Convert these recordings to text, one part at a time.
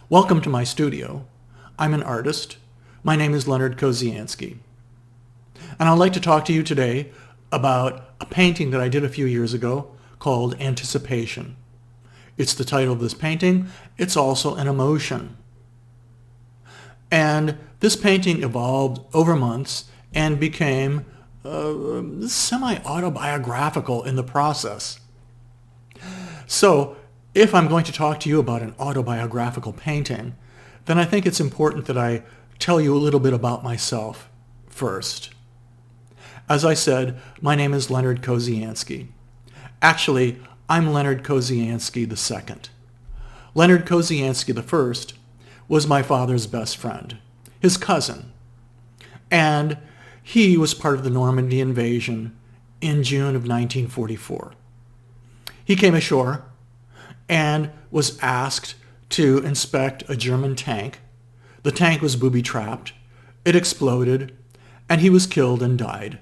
Welcome to my studio. I'm an artist. My name is Leonard Kozianski. And I'd like to talk to you today about a painting that I did a few years ago called Anticipation. It's the title of this painting. It's also an emotion. And this painting evolved over months and became semi-autobiographical in the process. So if I'm going to talk to you about an autobiographical painting, then I think it's important that I tell you a little bit about myself first. As I said, my name is Leonard Kozianski. Actually, I'm Leonard Kozianski II. Leonard Kozianski I was my father's best friend, his cousin, and he was part of the Normandy invasion in June of 1944. He came ashore and was asked to inspect a German tank. The tank was booby-trapped, it exploded, and he was killed and died.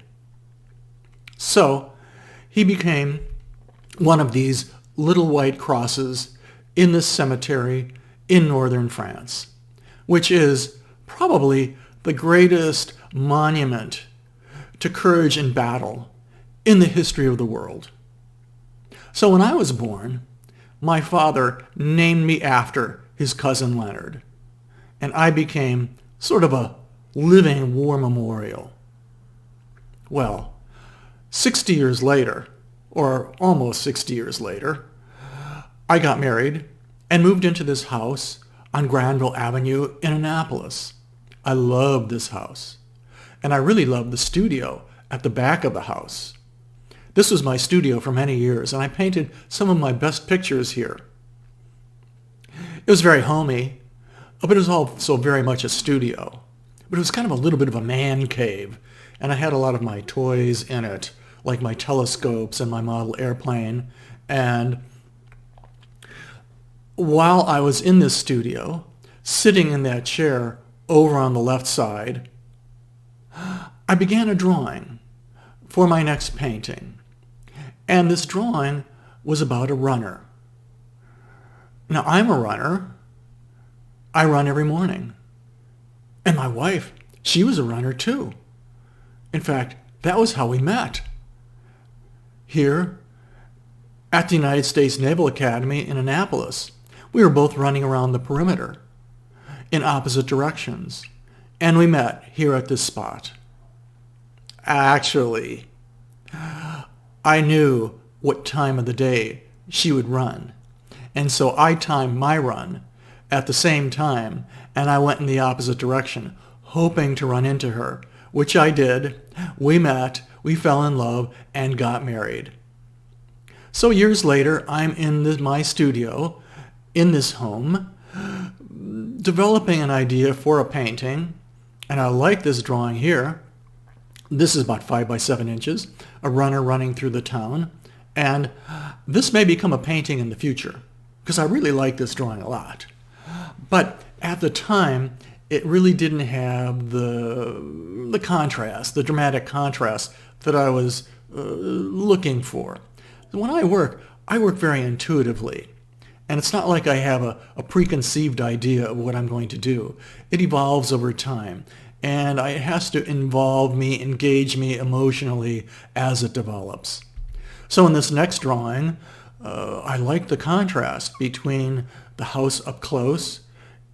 So he became one of these little white crosses in this cemetery in northern France, which is probably the greatest monument to courage in battle in the history of the world. So when I was born, my father named me after his cousin Leonard, and I became sort of a living war memorial. Well, 60 years later, or almost 60 years later, I got married and moved into this house on Granville Avenue in Annapolis. I loved this house, and I really loved the studio at the back of the house. This was my studio for many years, and I painted some of my best pictures here. It was very homey, but it was also very much a studio. But it was kind of a little bit of a man cave, and I had a lot of my toys in it, like my telescopes and my model airplane. And while I was in this studio, sitting in that chair over on the left side, I began a drawing for my next painting. And this drawing was about a runner. Now, I'm a runner. I run every morning. And my wife, she was a runner too. In fact, that was how we met. Here at the United States Naval Academy in Annapolis, we were both running around the perimeter in opposite directions. And we met here at this spot. Actually, I knew what time of the day she would run. And so I timed my run at the same time, and I went in the opposite direction, hoping to run into her, which I did. We met, we fell in love, and got married. So years later, I'm in my studio, in this home, developing an idea for a painting, and I like this drawing here. This is about 5 by 7 inches, a runner running through the town. And this may become a painting in the future, because I really like this drawing a lot. But at the time, it really didn't have the contrast, the dramatic contrast that I was looking for. When I work very intuitively. And it's not like I have a preconceived idea of what I'm going to do. It evolves over time. And it has to involve me, engage me emotionally as it develops. So in this next drawing, I like the contrast between the house up close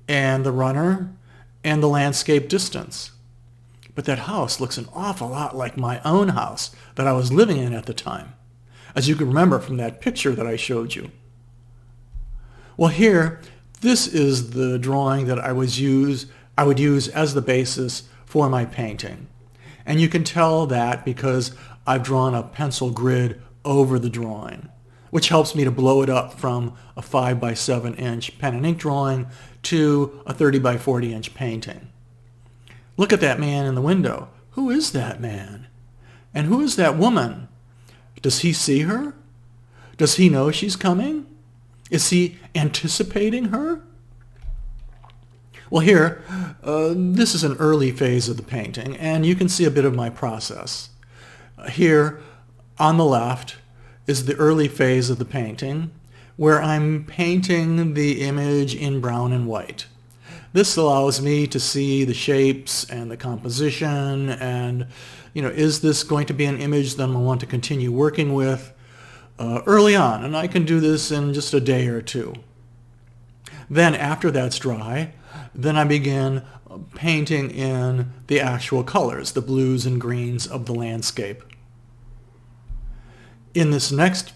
and the runner and the landscape distance. But that house looks an awful lot like my own house that I was living in at the time, as you can remember from that picture that I showed you. Well, here, this is the drawing that I would use as the basis for my painting. And you can tell that because I've drawn a pencil grid over the drawing, which helps me to blow it up from a 5 by 7 inch pen and ink drawing to a 30 by 40 inch painting. Look at that man in the window. Who is that man? And who is that woman? Does he see her? Does he know she's coming? Is he anticipating her? Well, here, this is an early phase of the painting, and you can see a bit of my process. Here, on the left, is the early phase of the painting, where I'm painting the image in brown and white. This allows me to see the shapes and the composition and, is this going to be an image that I want to continue working with early on? And I can do this in just a day or two. Then after that's dry, then I begin painting in the actual colors, the blues and greens of the landscape. In this next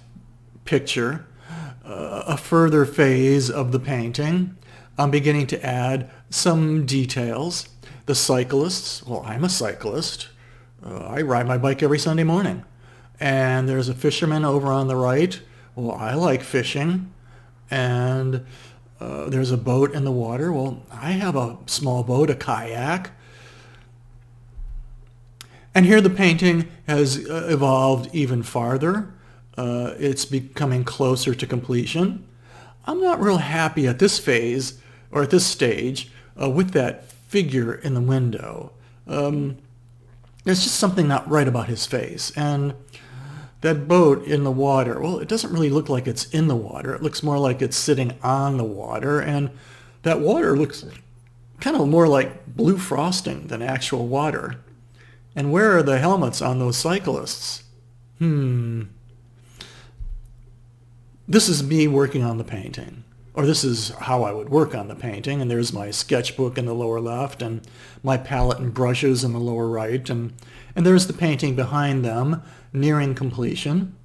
picture, a further phase of the painting, I'm beginning to add some details. The cyclists, well, I'm a cyclist. I ride my bike every Sunday morning. And there's a fisherman over on the right. Well, I like fishing. And there's a boat in the water. Well, I have a small boat, a kayak. And here the painting has evolved even farther. It's becoming closer to completion. I'm not real happy at this phase, or at this stage, with that figure in the window. There's just something not right about his face. And that boat in the water, well, it doesn't really look like it's in the water. It looks more like it's sitting on the water. And that water looks kind of more like blue frosting than actual water. And where are the helmets on those cyclists? This is me working on the painting. Or this is how I would work on the painting. And there's my sketchbook in the lower left and my palette and brushes in the lower right. And there's the painting behind them, nearing completion.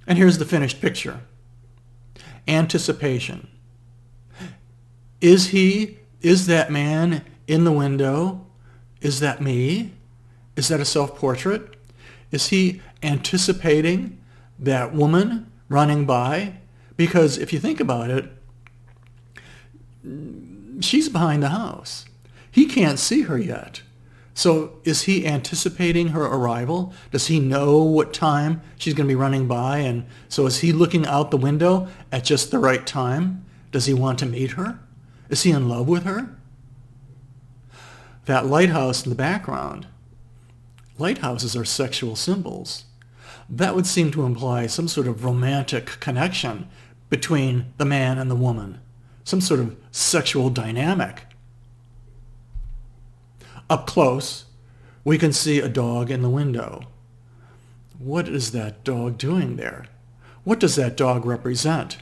And here's the finished picture. Anticipation. Is that man in the window? Is that me? Is that a self-portrait? Is he anticipating that woman running by? Because if you think about it, she's behind the house. He can't see her yet. So is he anticipating her arrival? Does he know what time she's going to be running by? And so is he looking out the window at just the right time? Does he want to meet her? Is he in love with her? That lighthouse in the background. Lighthouses are sexual symbols. That would seem to imply some sort of romantic connection between the man and the woman, some sort of sexual dynamic. Up close, we can see a dog in the window. What is that dog doing there? What does that dog represent?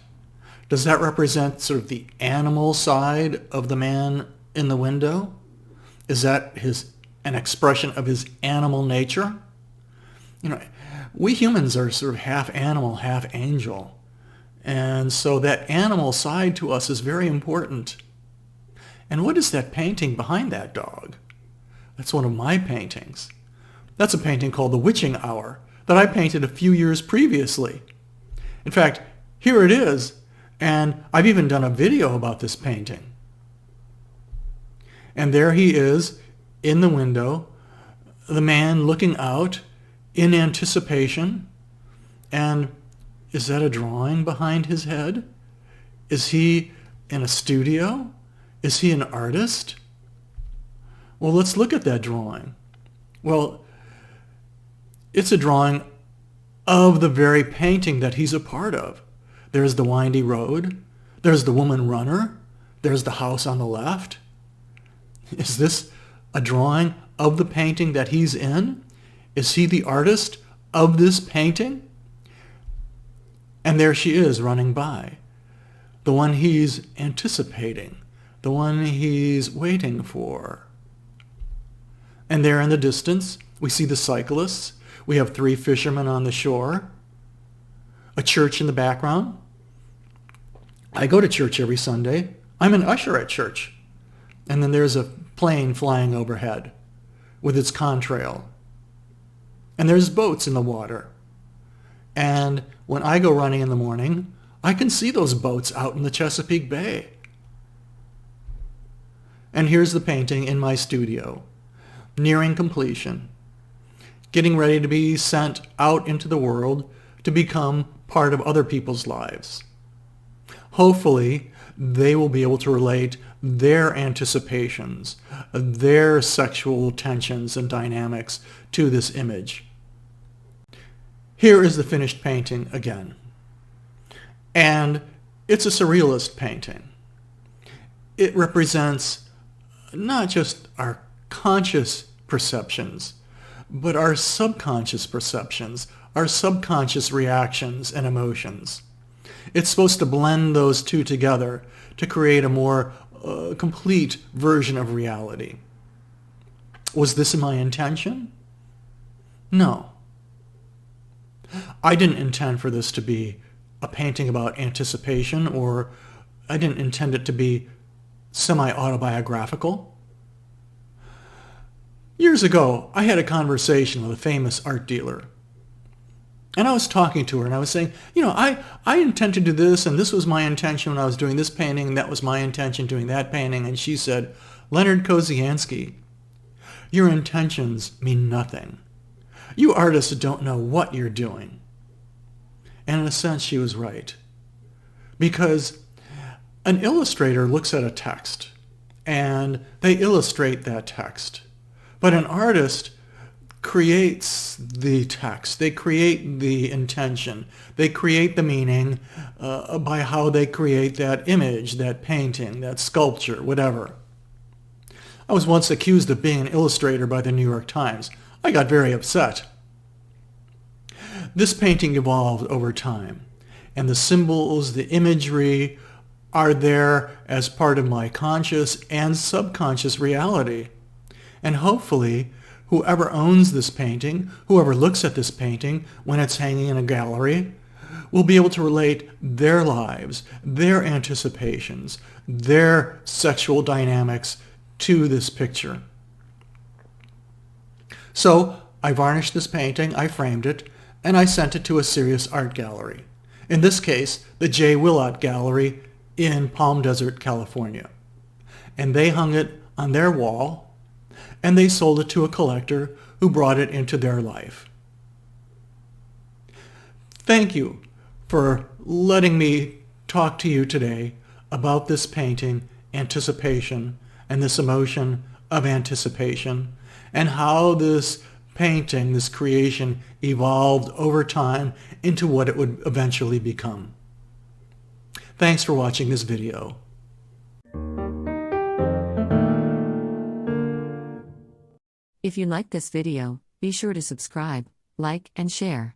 Does that represent sort of the animal side of the man in the window? Is that an expression of his animal nature? We humans are sort of half animal, half angel. And so that animal side to us is very important. And what is that painting behind that dog? That's one of my paintings. That's a painting called The Witching Hour that I painted a few years previously. In fact, here it is, and I've even done a video about this painting. And there he is in the window, the man looking out in anticipation. And is that a drawing behind his head? Is he in a studio? Is he an artist? Well, let's look at that drawing. Well, it's a drawing of the very painting that he's a part of. There's the windy road. There's the woman runner. There's the house on the left. Is this a drawing of the painting that he's in? Is he the artist of this painting? And there she is running by. The one he's anticipating. The one he's waiting for. And there in the distance, we see the cyclists. We have 3 fishermen on the shore. A church in the background. I go to church every Sunday. I'm an usher at church. And then there's a plane flying overhead with its contrail. And there's boats in the water. And when I go running in the morning, I can see those boats out in the Chesapeake Bay. And here's the painting in my studio, nearing completion, getting ready to be sent out into the world to become part of other people's lives. Hopefully, they will be able to relate their anticipations, their sexual tensions and dynamics to this image. Here is the finished painting again. And it's a surrealist painting. It represents not just our conscious perceptions, but our subconscious perceptions, our subconscious reactions and emotions. It's supposed to blend those two together to create a more complete version of reality. Was this my intention? No. I didn't intend for this to be a painting about anticipation, or I didn't intend it to be semi-autobiographical. Years ago, I had a conversation with a famous art dealer. And I was talking to her and I was saying, I intend to do this, and this was my intention when I was doing this painting, and that was my intention doing that painting. And she said, Leonard Koziansky, your intentions mean nothing. You artists don't know what you're doing. And in a sense, she was right. Because an illustrator looks at a text and they illustrate that text. But an artist creates the text. They create the intention. They create the meaning by how they create that image, that painting, that sculpture, whatever. I was once accused of being an illustrator by the New York Times. I got very upset. This painting evolved over time, and the symbols, the imagery are there as part of my conscious and subconscious reality. And hopefully, whoever owns this painting, whoever looks at this painting when it's hanging in a gallery, will be able to relate their lives, their anticipations, their sexual dynamics to this picture. So I varnished this painting, I framed it, and I sent it to a serious art gallery. In this case, the Willott Gallery in Palm Desert, California. And they hung it on their wall, and they sold it to a collector who brought it into their life. Thank you for letting me talk to you today about this painting, Anticipation, and this emotion of anticipation, and how this painting, this creation, evolved over time into what it would eventually become. Thanks for watching this video. If you liked this video, be sure to subscribe, like, and share.